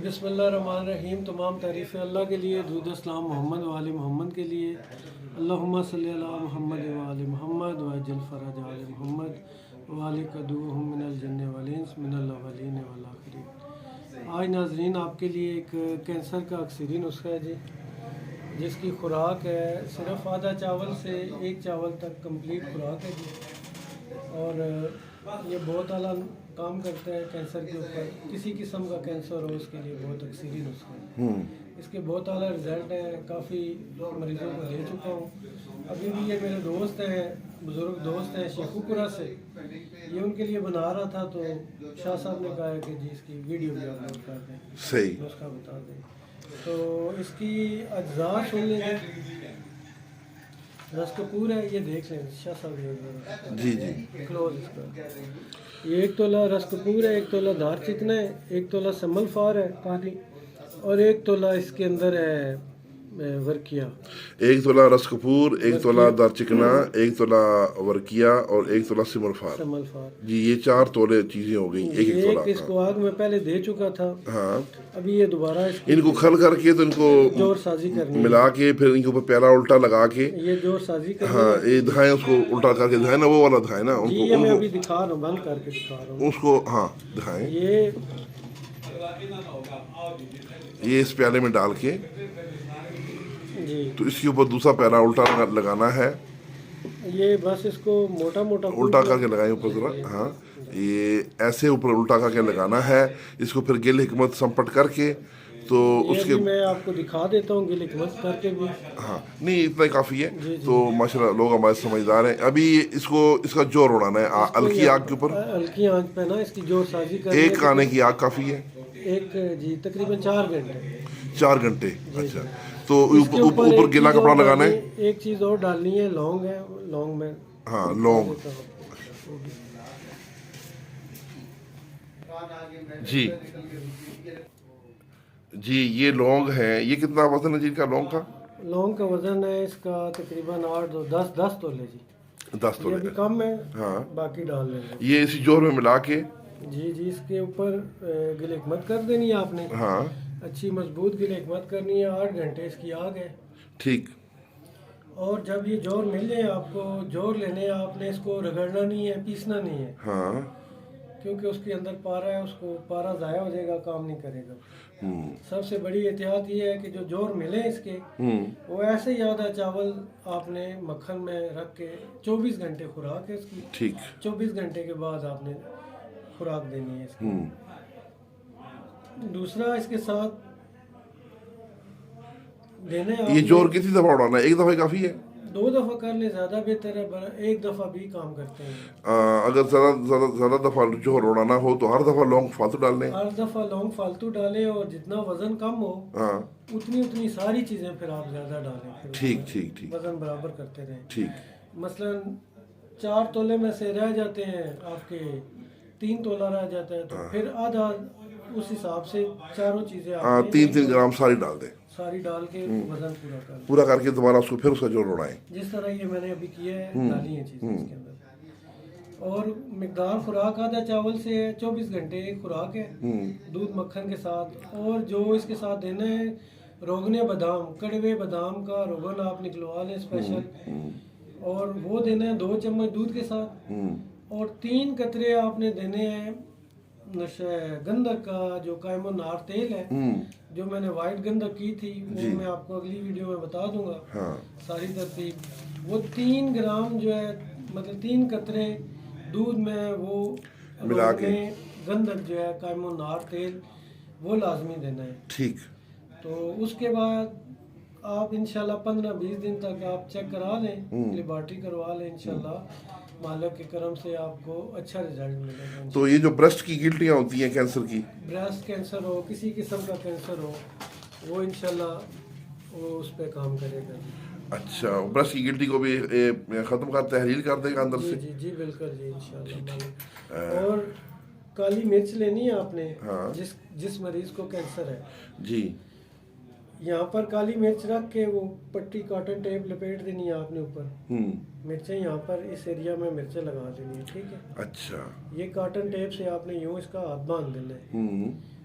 बिस्मिल्लाहिर्रहमानिर्रहीम। तमाम तारीफ़ें अल्लाह के लिए, दुरूद सलाम मोहम्मद व आले मोहम्मद के लिए। अल्लाहुम्मा सल्ली अला मुहम्मद व आले मोहम्मद व अज्जिल फ़रज आले मोहम्मद व आले कदूहुम मिनल जिन्न वल इंस मिनल अव्वलीन वल आखिरीन। आज नाज़रीन आपके लिए एक कैंसर का अक्सरी नुस्खा है जी, जिसकी खुराक है सिर्फ आधा चावल से एक चावल तक कंप्लीट खुराक है जी। और ये बहुत आला काम करता है कैंसर के ऊपर। किसी किस्म का कैंसर हो उसके लिए बहुत अक्सरी नुस्खा है। इसके बहुत आला रिज़ल्ट हैं, काफ़ी मरीज़ों को दे चुका हूँ। अभी भी ये मेरे दोस्त हैं, बुज़ुर्ग दोस्त हैं शेखुपुरा से, ये उनके लिए बना रहा था तो शाह साहब ने कहा है कि जी इसकी वीडियो भी अपलोड कर दें, सही नुस्खा बता दें। तो इसकी अज्जा सुन लेंगे। रस कपूर है, ये देख लें शाह साहब, ये जी जी क्लोज इसका। ये 1 तोला रस कपूर है, 1 तोला दार चिकना है, 1 तोला समल फार है पानी, और 1 तोला इसके अंदर है वर्किया। 1 तोला रस कपूर, 1 तोला दारचिकना, 1 तोला वर्किया और 1 तोला सिमल फार जी। ये 4 तोले चीजें हो गई, एक तोला। इसको आग में पहले दे चुका था, हाँ। अभी ये दोबारा इनको खल करके तो इनको जोर साजी करनी मिला के फिर इनके ऊपर प्याला उल्टा लगा के ये जोर साजी करनी। हाँ, ये दिखाएं उसको, उल्टा करके दिखाएं ना, वो वाला दिखाएं ना उनको। ये मैं अभी दिखा रहा हूँ, बंद करके दिखा रहा हूँ उसको। हाँ दिखाएं। ये इस प्याले में डाल के जी, तो इसके ऊपर दूसरा प्याला उल्टा लगाना है। ये बस इसको मोटा मोटा उल्टा करके लगाएं ऊपर जरा। हाँ, ये ऐसे ऊपर उल्टा करके लगाना है। इसको फिर गिल हिकमत संपट करके तो उसके मैं आपको दिखा देता हूँ गिल हिकमत करके भी। हाँ नहीं, इतना ही काफ़ी है। तो माशाल्लाह लोग हमारे समझदार हैं। अभी इसको इसका जोर उड़ाना है हल्की आग के ऊपर, हल्की आंच पे ना इसकी जोर साजी करनी है। एक खाने की आग काफ़ी है। एक जी तकरीबन 4 घंटे। 4 घंटे। अच्छा, तो ऊपर गीला कपड़ा लगाना है। एक चीज़ और डालनी है, लौंग है, लौंग में। हाँ लौंग जी जी, ये लौंग है। ये कितना वजन है जी का लौंग का? लौंग का वजन है इसका तकरीबन 10 तोले जी। 10 तोले अभी कम है। हाँ, बाकी डाल लेंगे। ये इसी जोर में मिला के जी जी, इसके ऊपर गिल हिकमत कर देनी है आपने। हाँ, अच्छी मजबूत गिल हिकमत करनी है। 8 घंटे इसकी आग है। ठीक। और जब ये जोर मिल जाए आपको, जोर लेने आपने, इसको रगड़ना नहीं है, पीसना नहीं है। हाँ, क्योंकि उसके अंदर पारा है, उसको पारा ज़ाया हो जाएगा, काम नहीं करेगा। सबसे बड़ी एहतियात ये है कि जो जोर मिले इसके, वो ऐसे ही आधा चावल आपने मक्खन में रख के 24 घंटे खुराक है इसकी। ठीक। 24 घंटे के बाद आपने खुराक देनी है इसकी। दूसरा इसके साथ देने ये जोर कितनी दफा उड़ाना है? एक दफा काफी है? 2 दफा कर ले ज्यादा बेहतर है, 1 दफा भी काम करते हैं। अगर ज्यादा दफा जोर उड़ाना हो तो हर दफा लौंग फालतू डालने, हर दफा लौंग फालतू डालें, और जितना वजन कम हो उतनी सारी चीजें फिर आप ज्यादा डालें। ठीक ठीक ठीक, वजन बराबर करते रहें। ठीक। मसलन 4 तोले में से रह जाते हैं आपके 3 तोला रह जाता है, तो फिर आधा उस हिसाब से चारों चीजें आप 3-3 ग्राम सारी डाल दें। सारी डाल के वजन पूरा करके दोबारा उसको फिर उसका जोर उड़ाएं। जिस तरह ये मैंने अभी किया है, डाली है चीजें इसके अंदर। और मिकदार खुराक आधा चावल से है, 24 घंटे खुराक है दूध मक्खन के साथ। और जो इसके साथ देना है, रोगने बादाम, कड़वे बादाम का रोगन आप निकलवा लें स्पेशल, और वो देना है 2 चम्मच दूध के साथ। और 3 कतरे आपने देने हैं गंधक का, जो कायमो नार तेल है, जो मैंने वाइट गंधक की थी, वो मैं आपको अगली वीडियो में बता दूंगा। हाँ। सारी तरतीब वो 3 ग्राम जो है, मतलब 3 कतरे दूध में वो मिला के गंधक जो है कायमो नार तेल, वो लाजमी देना है। ठीक। तो उसके बाद आप इंशाल्लाह 15-20 दिन तक आप चेक करा लें, लेबॉर्ट्री करवा लें, इंशाल्लाह मालिक के करम से आपको अच्छा रिजल्ट मिलेगा। तो ये जो ब्रेस्ट की गिल्टियाँ होती हैं कैंसर की, ब्रेस्ट कैंसर हो, किसी किस्म का कैंसर हो, वो इंशाल्लाह वो उस पर काम करेगा। अच्छा, ब्रेस्ट की गिल्टी को भी ख़त्म कर, तहलील कर देगा अंदर से। जी जी बिल्कुल जी, इंशाल्लाह। और काली मिर्च लेनी है आपने। हाँ। जिस मरीज को कैंसर है जी, यहाँ पर काली मिर्च रख के वो पट्टी कॉटन टेप लपेट देनी है आपने ऊपर। मिर्चें यहाँ पर इस एरिया में मिर्चें लगा देनी है, ठीक है। अच्छा, ये कॉटन टेप से आपने यूं इसका हाथ बांध देना है।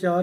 4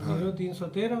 0313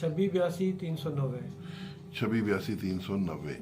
2682 390. 2682 390.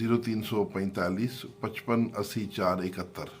0345 55 80 471.